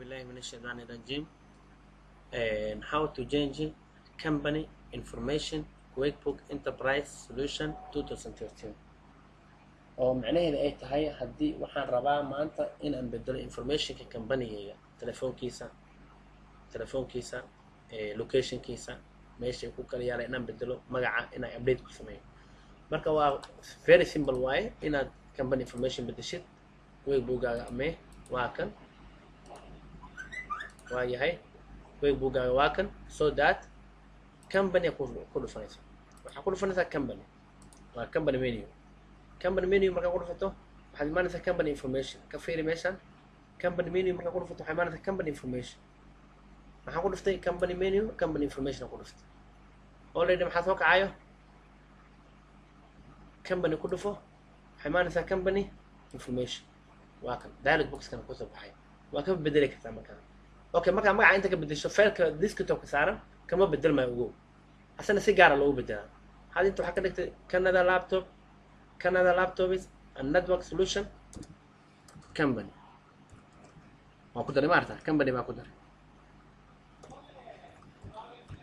بالله من الشيطان الرجيم. And how to change company information QuickBook Enterprise Solution 2013 oo macnaheedu ay tahay haddii waxaan rabaa maanta in aan bedelo informationka company-ga telefoonkiisa locationkiisa meesha ku kala yaala inaan bedelo magaca inaan update ku sameeyo marka waa very simple way inaad company information bedeshid QuickBook-gaaga ama waa kan waayahay QuickBook-gaaga waa kan so that company ku dhufanayso waxaa ku dhufanaysaa company waa company menu markaa ku dhufato waxaad imaanaysaa company information ka fiiri meeshaan company menu markaa ku dhufato waxaa imaanaysaa company information maxaa ku dhuftay company menu company information ku dhuftay already maxaa soo kacayo company ku dhufo waxaa imaanaysaa company information waa kan dialog box-kana kusoo baxay waa ka bedeli kartaa markaa okay markaa magaca inta ka bedesho failka desktop-ka saaran kama bedelmayo ugu asana si gaara loogu bedelaa had inta waxaa ka dhigtay Canada laptops and network solution company waa ku daray maarta company baa ku daray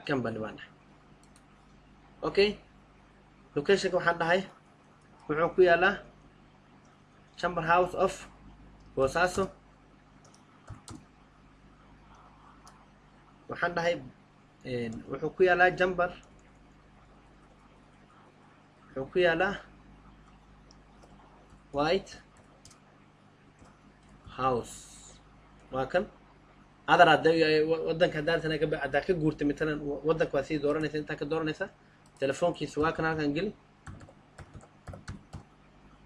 company baan okay location-ka waxaan dhahay wuxuu ku yaalaa Chamber House of Boosaaso waxaan dhahay wuxuu ku yaalaa Chamber wuxuu ku yaalaa White House waa kan adar wadanka haddaad ka guurtay matalan wadanka waa sii dooranaysa intaa ka dooranaysa telefoonkiisa waa kan halkan geli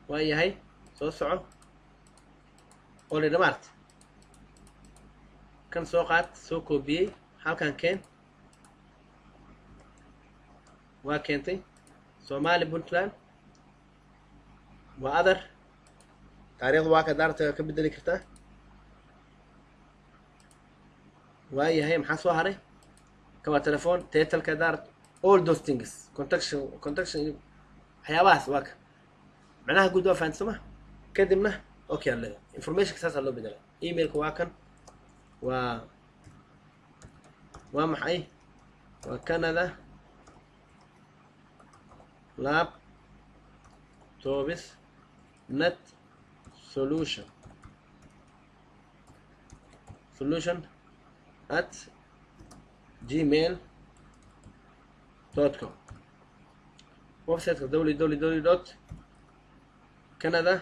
waa yahay soo soco ole dhamaart kan soo qaad soo koobiyey halkan keen waa keentay Somali Puntland waa adar taariikhdu waa ka daarta ka bedeli kartaa waa yahay maxaa soo haray kama telefoon title-ka daar all those things contaction waxyaabahaas waa ka macnaha guud waa fahansama kadibna okay alla information saas loo bedela email-ka waa kan waa maxay waa Canada laptops net solution at gmail.com website-ka www.canada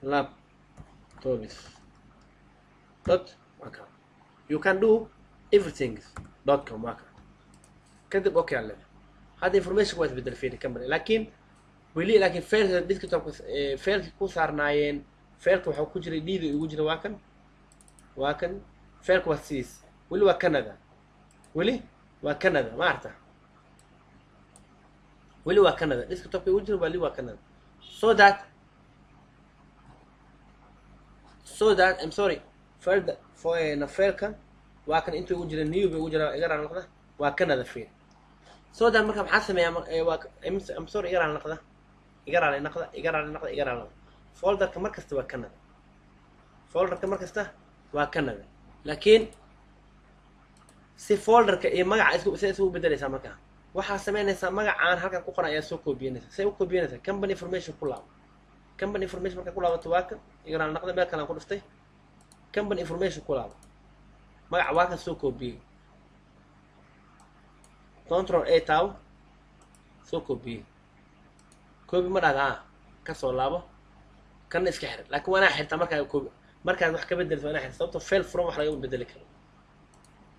laptops.com you can do everything.com kadib okay alle هذا information was بدل فيه كمل لكن فيل الديسكتوب فيل ku saarnaayeen feelka waxa ku jiray dhiido ugu jira waa kan feelka waa siis wali waa Canada ma arta wali waa Canada desktop ugu jira wali waa Canada so that I'm sorry feelka feelka waa kan inta ugu jira new ugu jira iga raacda waa Canada feel so that marka maxaa sameeyaa I'm sorry iga raacda folderka markasta waa Canada laakiin si folderka iyo magaca isku bedelaysa marka waxa sameynaysa magacaan halkan ku qoran ayaa soo koobiyeenaysa company information ku laabo company information marka ku laabato waa kan iga raacda meel kale aan ku dhuftay company information ku laabo magaca waa kan soo koobiyay control A taw soo koobiyay koobi ma dhaga ka soo laabo kan iska xir laakiin wana xirta markaa wax ka bedelto wana xir sababtoo fail from wax laga bedeli karo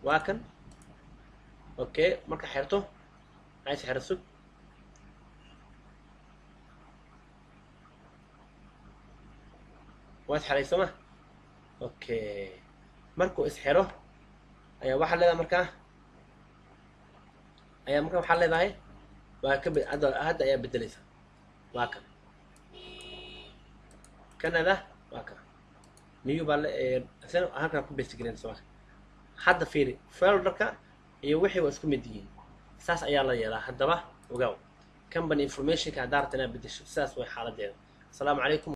waa kan okay marka xirto ay xirso waad xiraysama okay markuu is xiro ayaa waxa leedahay waa ka hadda ayaa bedelaysa waa kan Canada waa kan new baa halkan ku beestigreenaysa hadda fiiri folderka iyo wixii waa isku mid yihiin saas ayaa la yeelaa haddaba ogaaw company information ka daartana bedesho saas way xaaladeeda. Assalaamu calaykum.